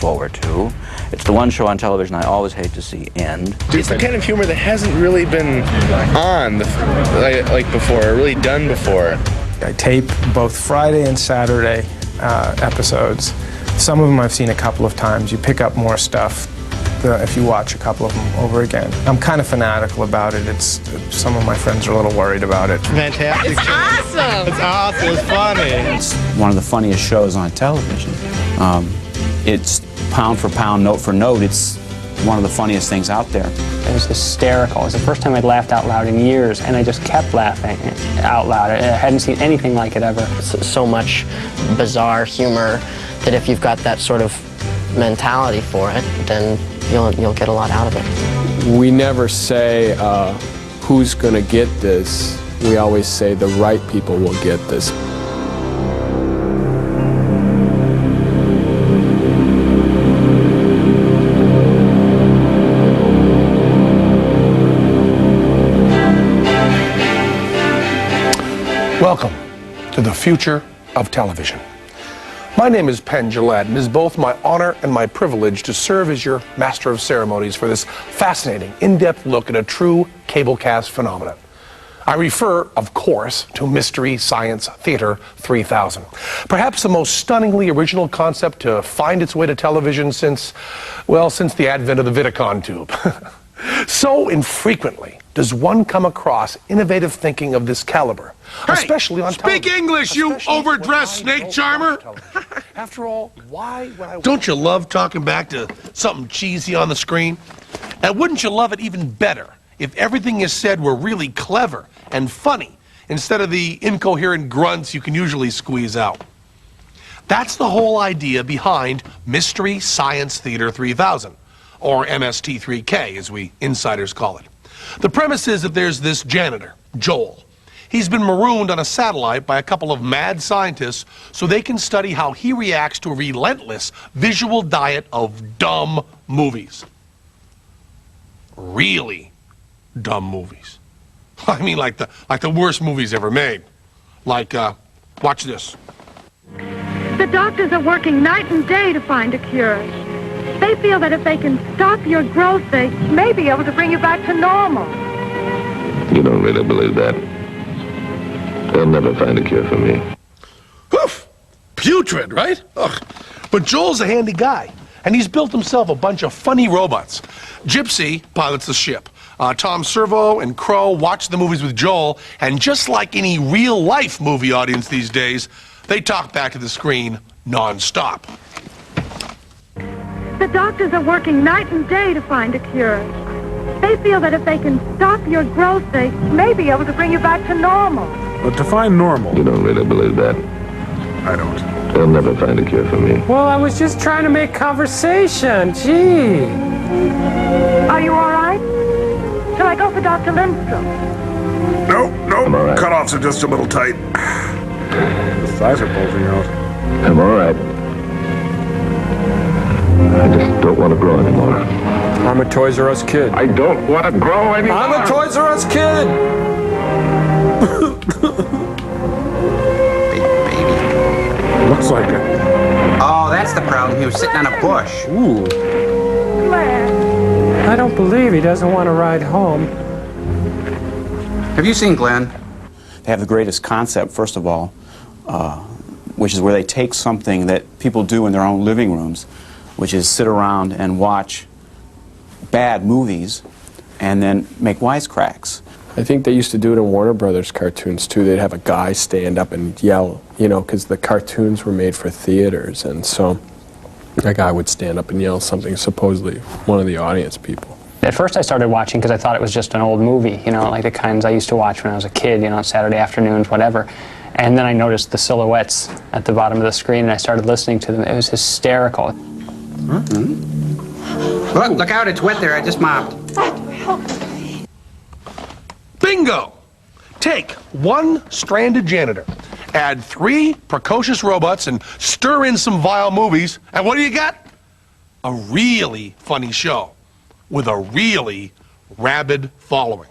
forward to. It's the one show on television I always hate to see end. It's the kind of humor that hasn't really been on like before, really done before. I tape both Friday and Saturday episodes. Some of them I've seen a couple of times. You pick up more stuff if you watch a couple of them over again. I'm kind of fanatical about it. Some of my friends are a little worried about it. Fantastic. It's awesome. It's awesome. It's funny. It's one of the funniest shows on television. It's pound for pound, note for note. It's one of the funniest things out there. It was hysterical. It was the first time I'd laughed out loud in years, and I just kept laughing out loud. I hadn't seen anything like it ever. So much bizarre humor that if you've got that sort of mentality for it, then you'll get a lot out of it. We never say who's going to get this. We always say the right people will get this. Welcome to the future of television. My name is Penn Jillette, and it is both my honor and my privilege to serve as your master of ceremonies for this fascinating, in-depth look at a true cablecast phenomenon. I refer, of course, to Mystery Science Theater 3000. Perhaps the most stunningly original concept to find its way to television since the advent of the Vidicon tube. So infrequently does one come across innovative thinking of this caliber, especially on television. Speak English, you overdressed snake charmer! After all, why would I... Don't you love talking back to something cheesy on the screen? And wouldn't you love it even better if everything you said were really clever and funny instead of the incoherent grunts you can usually squeeze out? That's the whole idea behind Mystery Science Theater 3000. Or MST3K, as we insiders call it. The premise is that there's this janitor, Joel. He's been marooned on a satellite by a couple of mad scientists so they can study how he reacts to a relentless visual diet of dumb movies. Really dumb movies. I mean, like the worst movies ever made. Like, watch this. The doctors are working night and day to find a cure. They feel that if they can stop your growth, they may be able to bring you back to normal. You don't really believe that? They'll never find a cure for me. Oof! Putrid, right? Ugh. But Joel's a handy guy, and he's built himself a bunch of funny robots. Gypsy pilots the ship. Tom Servo and Crow watch the movies with Joel, and just like any real-life movie audience these days, they talk back to the screen non-stop. The doctors are working night and day to find a cure. They feel that if they can stop your growth, they may be able to bring you back to normal. But define normal. You don't really believe that? I don't. They'll never find a cure for me. Well, I was just trying to make conversation. Gee. Are you all right? Shall I go for Dr. Lindstrom? No, right. Cutoffs are just a little tight. The thighs are bulging out. I'm all right. I just don't want to grow anymore. I'm a Toys R Us kid. I don't want to grow anymore. I'm a Toys R Us kid! Baby. Looks like it. Oh, that's the problem. He was sitting on a bush. Ooh. Glenn. I don't believe he doesn't want to ride home. Have you seen Glenn? They have the greatest concept, first of all, which is where they take something that people do in their own living rooms, which is sit around and watch bad movies and then make wisecracks. I think they used to do it in Warner Brothers cartoons too. They'd have a guy stand up and yell, you know, because the cartoons were made for theaters, and so a guy would stand up and yell something, supposedly one of the audience people. At first I started watching because I thought it was just an old movie, you know, like the kinds I used to watch when I was a kid, you know, Saturday afternoons, whatever. And then I noticed the silhouettes at the bottom of the screen, and I started listening to them. It was hysterical. Look out, it's wet there. I just mopped. Bingo! Take one stranded janitor, add 3 precocious robots, and stir in some vile movies, and what do you got? A really funny show with a really rabid following.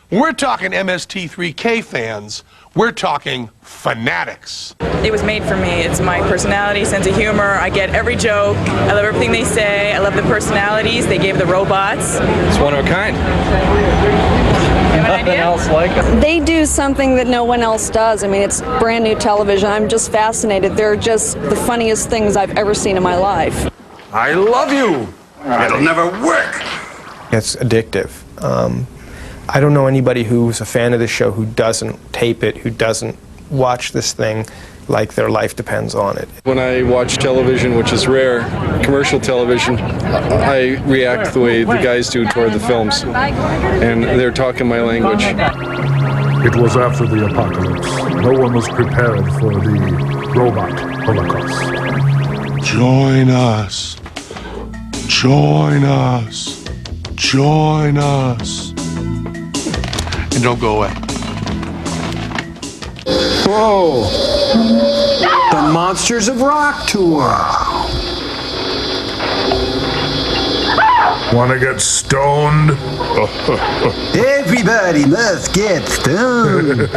When we're talking MST3K fans, We're talking fanatics. It was made for me. It's my personality, sense of humor. I get every joke. I love everything they say. I love the personalities they gave the robots. It's one of a kind. Nothing else like it. They do something that no one else does. I mean, it's brand new television. I'm just fascinated. They're just the funniest things I've ever seen in my life. I love you. It'll never work. It's addictive. I don't know anybody who's a fan of the show who doesn't tape it, who doesn't watch this thing like their life depends on it. When I watch television, which is rare, commercial television, I react the way the guys do toward the films. And they're talking my language. It was after the apocalypse. No one was prepared for the robot holocaust. Join us. Join us. Join us. And don't go away. Whoa! The Monsters of Rock tour. Want to get stoned? Everybody must get stoned.